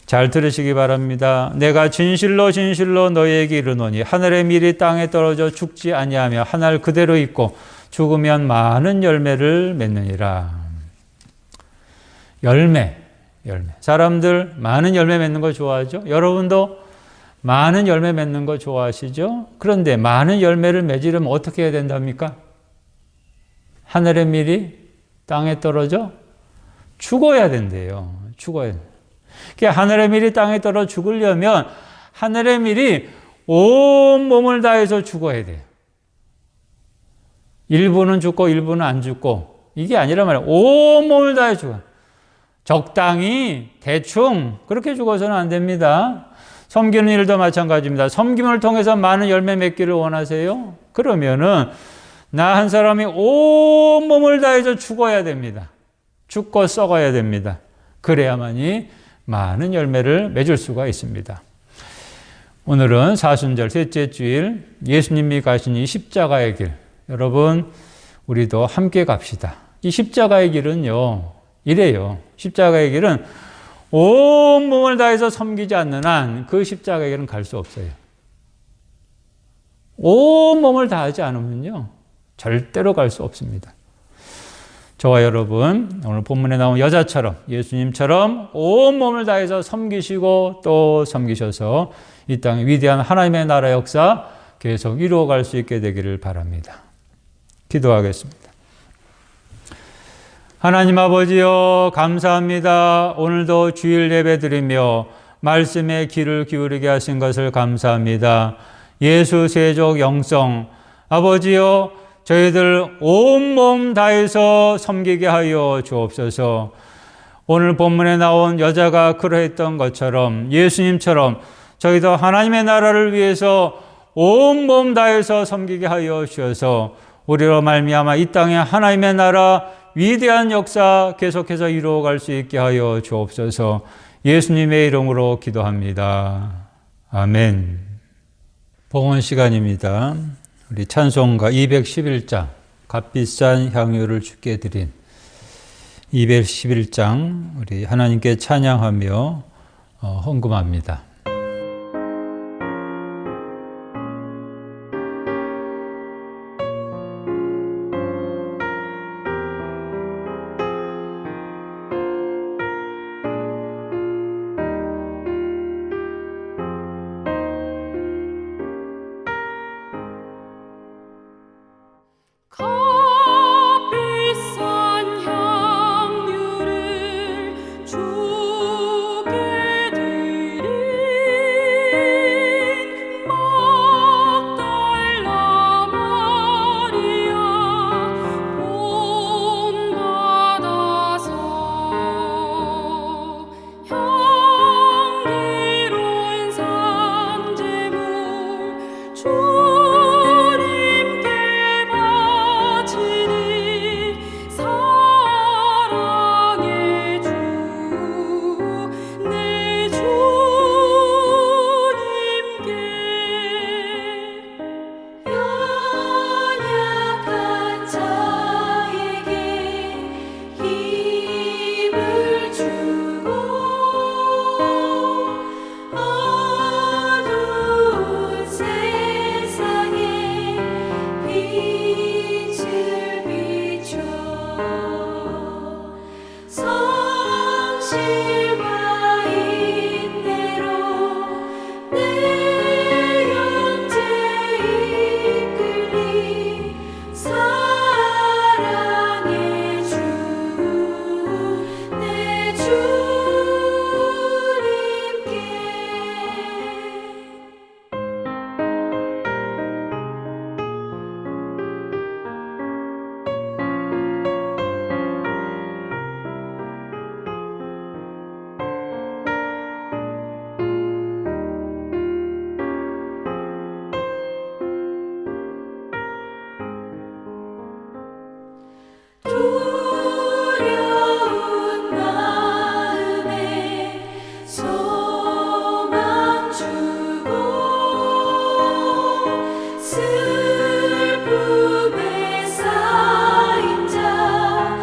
잘 들으시기 바랍니다. 내가 진실로 진실로 너희에게 이르노니 하늘의 밀이 땅에 떨어져 죽지 아니하며 하늘 그대로 있고 죽으면 많은 열매를 맺느니라. 열매. 사람들 많은 열매 맺는 거 좋아하죠? 여러분도 많은 열매 맺는 거 좋아하시죠? 그런데 많은 열매를 맺으려면 어떻게 해야 된답니까? 하늘의 밀이 땅에 떨어져 죽어야 된대요. 죽어야 돼요. 하늘의 밀이 땅에 떨어 죽으려면 하늘의 밀이 온 몸을 다해서 죽어야 돼요. 일부는 죽고 일부는 안 죽고 이게 아니라 말이에요. 온 몸을 다해 죽어요. 적당히 대충 그렇게 죽어서는 안 됩니다. 섬기는 일도 마찬가지입니다. 섬김을 통해서 많은 열매 맺기를 원하세요? 그러면은 나 한 사람이 온 몸을 다해서 죽어야 됩니다. 죽고 썩어야 됩니다. 그래야만이 많은 열매를 맺을 수가 있습니다. 오늘은 사순절 셋째 주일 예수님이 가신 이 십자가의 길, 여러분 우리도 함께 갑시다. 이 십자가의 길은요 이래요. 십자가의 길은 온 몸을 다해서 섬기지 않는 한 그 십자가의 길은 갈 수 없어요. 온 몸을 다하지 않으면요 절대로 갈 수 없습니다. 저와 여러분 오늘 본문에 나온 여자처럼 예수님처럼 온몸을 다해서 섬기시고 또 섬기셔서 이 땅에 위대한 하나님의 나라 역사 계속 이루어갈 수 있게 되기를 바랍니다. 기도하겠습니다. 하나님 아버지여 감사합니다. 오늘도 주일 예배 드리며 말씀에 귀를 기울이게 하신 것을 감사합니다. 예수 세족 영성 아버지여 저희들 온몸 다해서 섬기게 하여 주옵소서. 오늘 본문에 나온 여자가 그러했던 것처럼 예수님처럼 저희도 하나님의 나라를 위해서 온몸 다해서 섬기게 하여 주셔서 우리로 말미암아 이 땅에 하나님의 나라 위대한 역사 계속해서 이루어갈 수 있게 하여 주옵소서. 예수님의 이름으로 기도합니다. 아멘. 봉헌 시간입니다. 우리 찬송가 211장 값비싼 향유를 주께 드린 211장 우리 하나님께 찬양하며 헌금합니다. 값비싼 향유를 주께 드린 막달라 마리아 본받아서 향기로운 산제물 주님께 바치니 사랑의 주 내 주님께 연약한 자에게 힘을 주고 어두운 세상에 빛을 비춰 성실과 인내로 내 형제 이끌리 사랑의 주 내 주님께 두려운 마음에 소망 주고 슬픔에 쌓인 자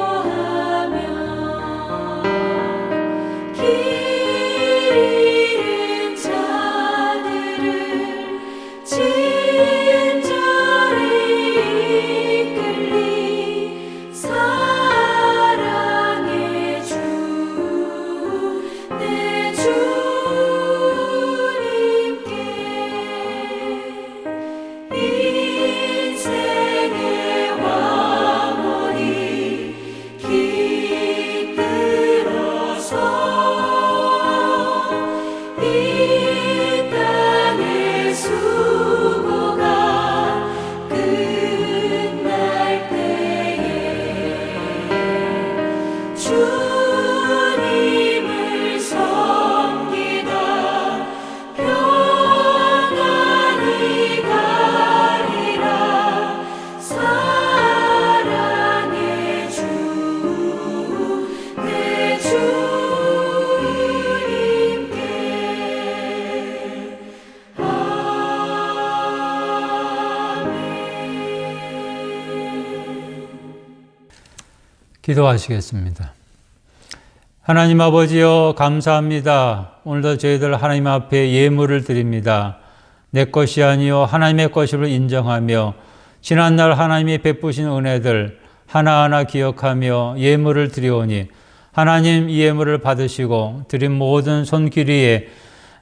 위로하며 길 잃은 자들을 친절히 이끌리 사랑의 주 내 주님께 인생의 왕원이 깃들어서 이 땅의 수고가 끝날 때에 주님을 섬기다 평안히 가리라 사랑의 주 내 주님께 기도하시겠습니다. 하나님 아버지여 감사합니다. 오늘도 저희들 하나님 앞에 예물을 드립니다. 내 것이 아니요 하나님의 것임을 인정하며 지난날 하나님이 베푸신 은혜들 하나하나 기억하며 예물을 드리오니 하나님 이 예물을 받으시고 드린 모든 손길이에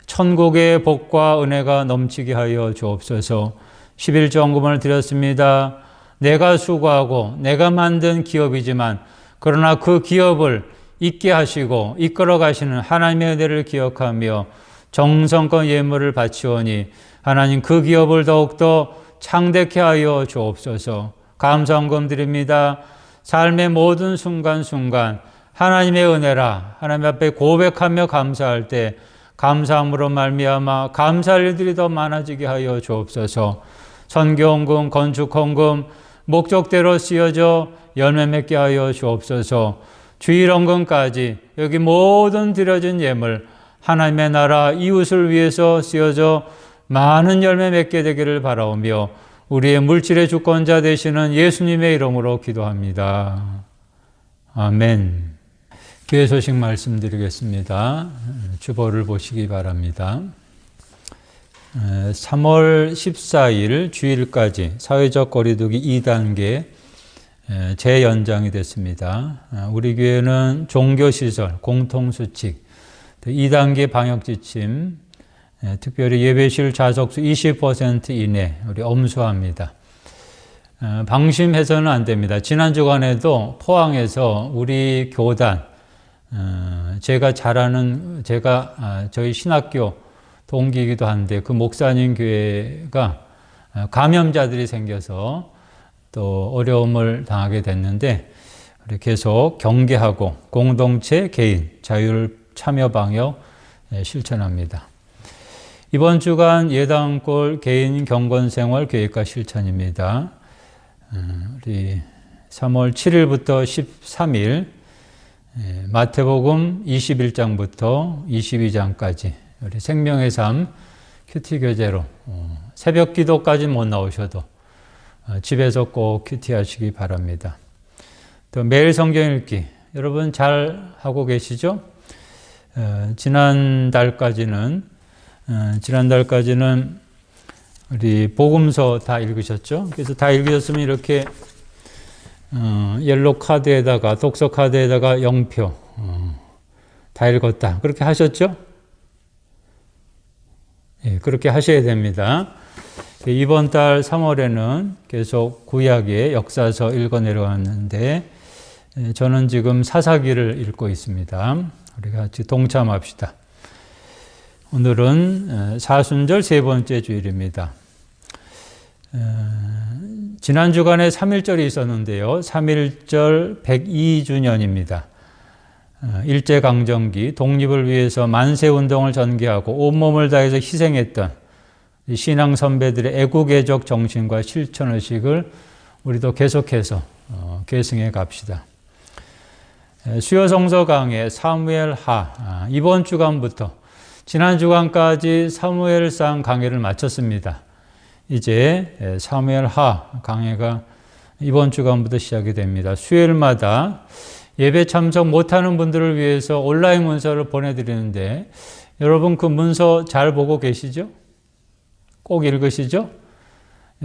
천국의 복과 은혜가 넘치게 하여 주옵소서. 11조헌금을 드렸습니다. 내가 수고하고 내가 만든 기업이지만 그러나 그 기업을 있게 하시고 이끌어 가시는 하나님의 은혜를 기억하며 정성껏 예물을 바치오니 하나님 그 기업을 더욱더 창대케 하여 주옵소서. 감사헌금 드립니다. 삶의 모든 순간순간 하나님의 은혜라 하나님 앞에 고백하며 감사할 때 감사함으로 말미암아 감사할 일들이 더 많아지게 하여 주옵소서. 선교헌금, 건축헌금 목적대로 쓰여져 열매 맺게 하여 주옵소서. 주일헌금까지 여기 모든 드려진 예물 하나님의 나라 이웃을 위해서 쓰여져 많은 열매 맺게 되기를 바라오며 우리의 물질의 주권자 되시는 예수님의 이름으로 기도합니다. 아멘. 교회 소식 말씀드리겠습니다. 주보를 보시기 바랍니다. 3월 14일 주일까지 사회적 거리두기 2단계 재연장이 됐습니다. 우리 교회는 종교시설, 공통수칙, 2단계 방역지침, 특별히 예배실 좌석수 20% 이내 우리 엄수합니다. 방심해서는 안 됩니다. 지난 주간에도 포항에서 우리 교단, 제가 저희 신학교 동기이기도 한데 그 목사님 교회가 감염자들이 생겨서 또 어려움을 당하게 됐는데 계속 경계하고 공동체, 개인, 자율 참여 방역 실천합니다. 이번 주간 예당골 개인 경건생활 계획과 실천입니다. 우리 3월 7일부터 13일 마태복음 21장부터 22장까지 우리 생명의 삶 큐티 교재로 새벽 기도까지 못 나오셔도 집에서 꼭 큐티 하시기 바랍니다. 또 매일 성경 읽기 여러분 잘 하고 계시죠? 지난달까지는 우리 복음서 다 읽으셨죠? 그래서 다 읽으셨으면 이렇게 옐로 카드에다가 독서 카드에다가 0표 다 읽었다 그렇게 하셨죠? 예, 그렇게 하셔야 됩니다. 이번 달 3월에는 계속 구약의 역사서 읽어 내려왔는데 저는 지금 사사기를 읽고 있습니다. 우리 같이 동참합시다. 오늘은 사순절 세 번째 주일입니다. 지난 주간에 3.1절이 있었는데요. 3.1절 102주년입니다. 일제강점기 독립을 위해서 만세운동을 전개하고 온몸을 다해서 희생했던 신앙 선배들의 애국애적 정신과 실천의식을 우리도 계속해서 계승해 갑시다. 수요성서 강의 사무엘하 이번 주간부터 지난 주간까지 사무엘상 강의를 마쳤습니다. 이제 사무엘하 강의가 이번 주간부터 시작이 됩니다. 수요일마다 예배 참석 못하는 분들을 위해서 온라인 문서를 보내드리는데 여러분 그 문서 잘 보고 계시죠? 꼭 읽으시죠?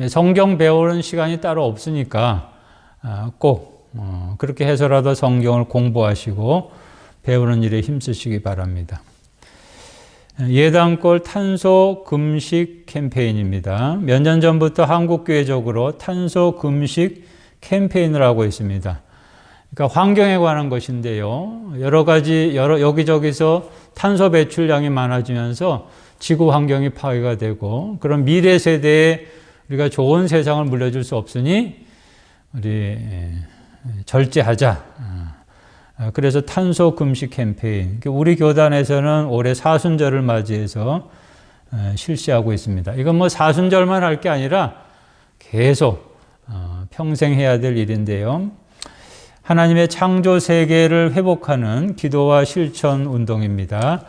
성경 배우는 시간이 따로 없으니까 꼭 그렇게 해서라도 성경을 공부하시고 배우는 일에 힘쓰시기 바랍니다. 예당골 탄소 금식 캠페인입니다. 몇 년 전부터 한국교회적으로 탄소 금식 캠페인을 하고 있습니다. 그러니까 환경에 관한 것인데요. 여기저기서 탄소 배출량이 많아지면서 지구 환경이 파괴가 되고 그런 미래 세대에 우리가 좋은 세상을 물려줄 수 없으니 우리 절제하자. 그래서 탄소 금식 캠페인. 우리 교단에서는 올해 사순절을 맞이해서 실시하고 있습니다. 이건 뭐 사순절만 할 게 아니라 계속 평생 해야 될 일인데요. 하나님의 창조 세계를 회복하는 기도와 실천 운동입니다.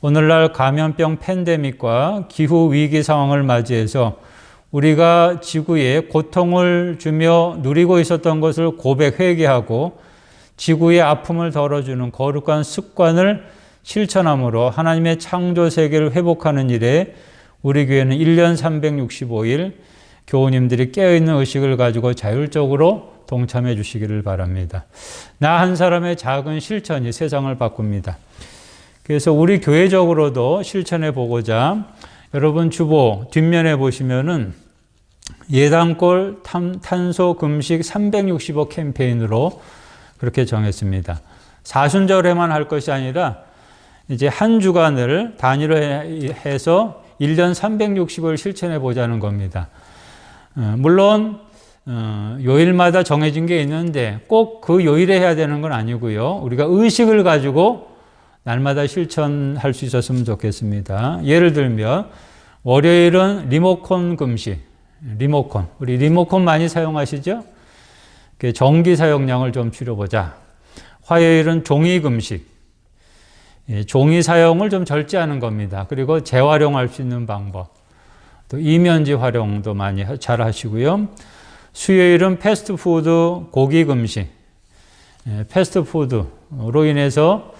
오늘날 감염병 팬데믹과 기후 위기 상황을 맞이해서 우리가 지구에 고통을 주며 누리고 있었던 것을 회개하고 지구의 아픔을 덜어주는 거룩한 습관을 실천함으로 하나님의 창조 세계를 회복하는 일에 우리 교회는 1년 365일 교우님들이 깨어있는 의식을 가지고 자율적으로 동참해 주시기를 바랍니다. 나 한 사람의 작은 실천이 세상을 바꿉니다. 그래서 우리 교회적으로도 실천해 보고자 여러분 주보 뒷면에 보시면은 예당골 탄소 금식 365 캠페인으로 그렇게 정했습니다. 사순절에만 할 것이 아니라 이제 한 주간을 단위로 해서 1년 365일 실천해 보자는 겁니다. 물론 요일마다 정해진 게 있는데 꼭 그 요일에 해야 되는 건 아니고요. 우리가 의식을 가지고 날마다 실천할 수 있었으면 좋겠습니다. 예를 들면 월요일은 리모컨 금식. 우리 리모컨 많이 사용하시죠? 전기 사용량을 좀 줄여보자. 화요일은 종이 금식, 종이 사용을 좀 절제하는 겁니다. 그리고 재활용할 수 있는 방법, 또 이면지 활용도 많이 잘 하시고요. 수요일은 패스트푸드 고기 금식, 패스트푸드로 인해서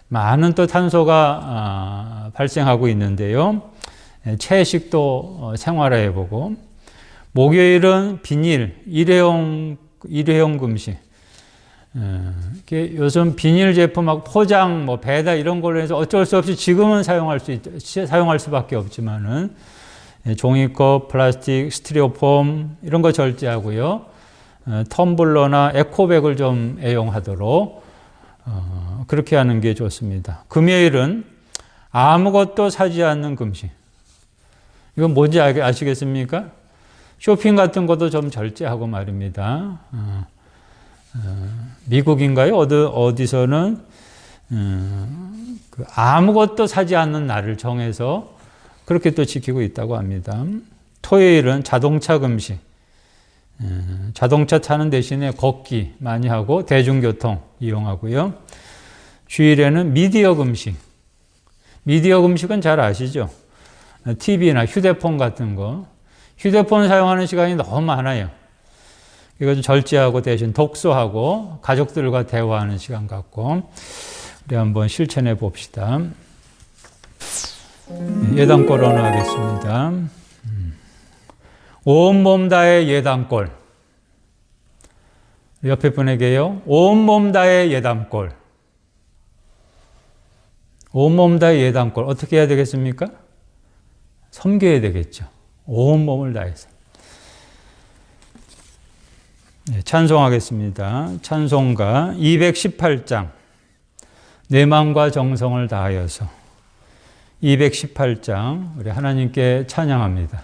많은 또 탄소가 발생하고 있는데요. 채식도 생활화해보고, 목요일은 비닐, 일회용 금식. 요즘 비닐 제품하고 포장, 배달 이런 걸로 해서 어쩔 수 없이 지금은 사용할 수밖에 없지만은 종이컵, 플라스틱, 스티로폼 이런 거 절제하고요. 텀블러나 에코백을 좀 애용하도록 그렇게 하는 게 좋습니다. 금요일은 아무것도 사지 않는 금식. 이건 뭔지 아시겠습니까? 쇼핑 같은 것도 좀 절제하고 말입니다. 미국인가요? 어디서는 아무것도 사지 않는 날을 정해서 그렇게 또 지키고 있다고 합니다. 토요일은 자동차 금식. 자동차 타는 대신에 걷기 많이 하고 대중교통 이용하고요. 주일에는 미디어 금식. 미디어 금식은 잘 아시죠? TV나 휴대폰 같은 거. 휴대폰 사용하는 시간이 너무 많아요. 이거 좀 절제하고 대신 독서하고 가족들과 대화하는 시간 갖고 우리 한번 실천해 봅시다. 예단골 언어 하겠습니다. 온몸 다의 예단골. 옆에 분에게요. 온몸 다의 예단골. 온몸 다의 예단골. 어떻게 해야 되겠습니까? 섬겨야 되겠죠. 온몸을 다해서. 찬송하겠습니다. 찬송가 218장. 내 마음과 정성을 다하여서. 218장 우리 하나님께 찬양합니다.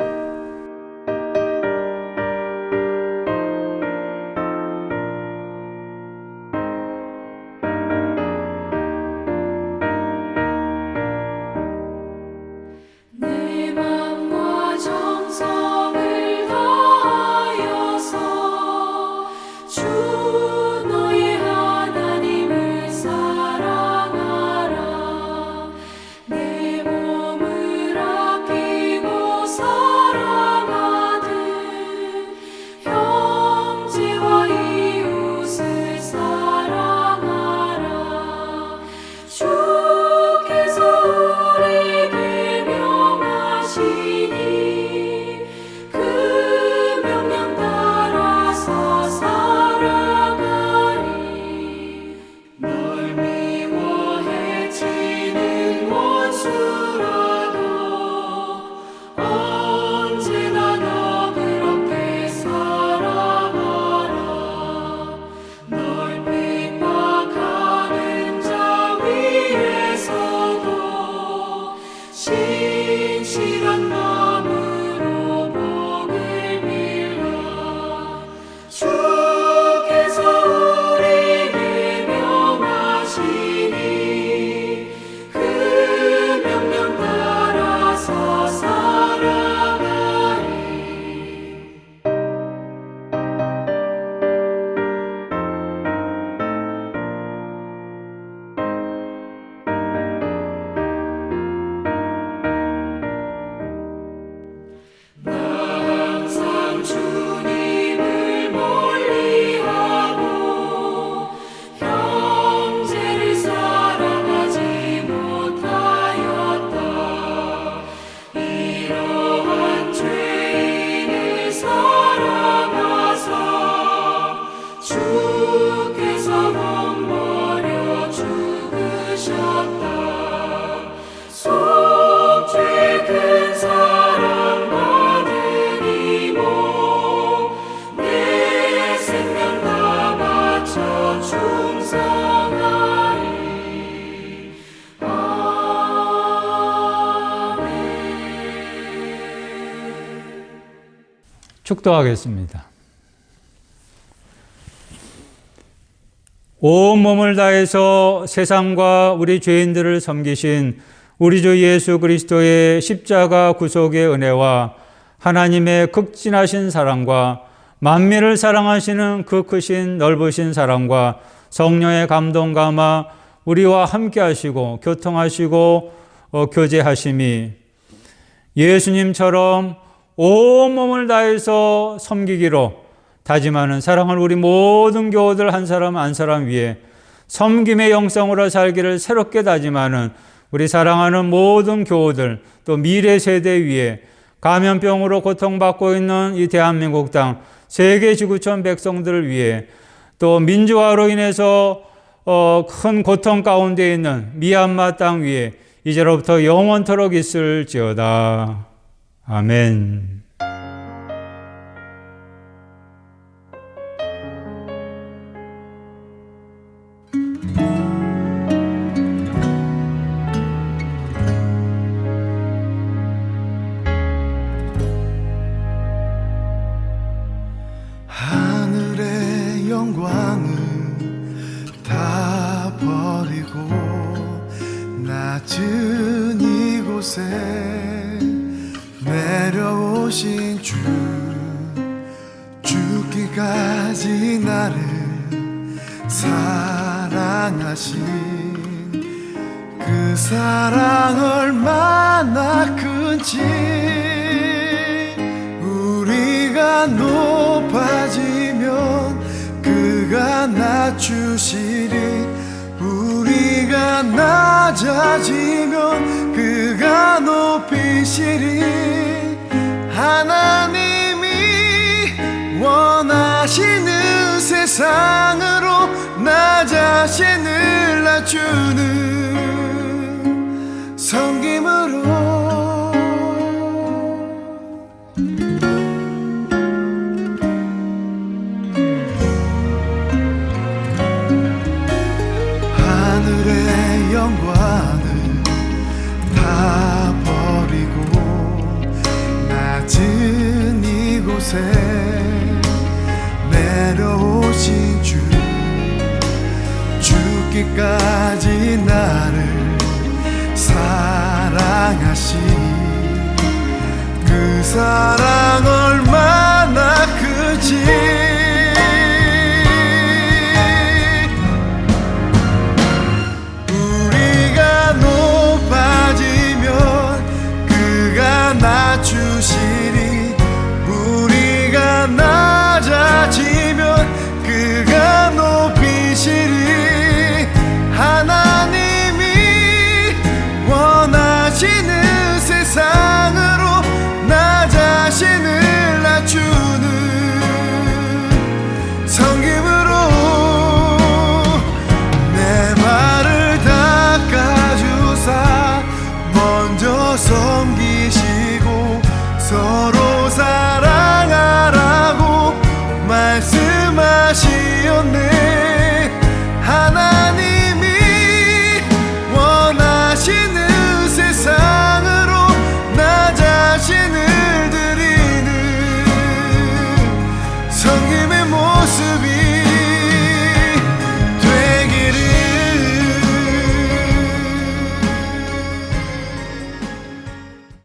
내 맘과 정성을 다하여서 주 너의 하나님을 사랑하라. 내 몸을 아끼고 사랑하듯 형제와 이웃을 사랑하라. 주께서 우리에게 명하시니 그 명령 따라서 살아가리. 널 미워 해치는 원수라도 언제나 너 그렇게 사랑하라. 널 핍박하는 자 위에서도 신실한 마음으로 복을 빌라. 주께서 우리에게 명하시니 그 명령 따라서 살아가리. 항상 주님을 멀리하고 형제를 사랑하지 못하였다. 이러한 죄인을 사랑하사 주께서 몸버려 죽으셨다. 속죄 큰 사랑 받은 이모 내 생명 다 바쳐 충성하리. 아멘. 축도하겠습니다. 온 몸을 다해서 세상과 우리 죄인들을 섬기신 우리 주 예수 그리스도의 십자가 구속의 은혜와 하나님의 극진하신 사랑과 만민을 사랑하시는 그 크신 넓으신 사랑과 성령의 감동 감아 우리와 함께 하시고 교통하시고 교제하심이 예수님처럼 온몸을 다해서 섬기기로 다짐하는 사랑하는 우리 모든 교우들 한 사람 한 사람 위에 섬김의 영성으로 살기를 새롭게 다짐하는 우리 사랑하는 모든 교우들 또 미래 세대 위에 감염병으로 고통받고 있는 이 대한민국 땅 세계 지구촌 백성들을 위해 또 민주화로 인해서 큰 고통 가운데 있는 미얀마 땅 위에 이제로부터 영원토록 있을지어다. 아멘. 하늘의 영광을 다 버리고 낮은 이곳에 내려오신 주 죽기까지 나를 사랑하신 그 사랑 얼마나 큰지 우리가 높아지면 그가 낮추시리 우리가 낮아지면 그가 높이시리 하나님이 원하시는 세상으로 나 자신을 낮추는 섬김으로 하늘의 영광을 다 버리고 낮은 이곳에 내려오신 주 죽기까지 나를 사랑하신 그 사랑 얼마나 크지 낮추시리 우리가 낮아지면 그가 높이시리 하나님이 원하시는 세상으로 나 자신을 낮추는 섬김으로 내 발을 닦아주사 먼저 섬기시고 서로 사랑하라고 말씀하시었네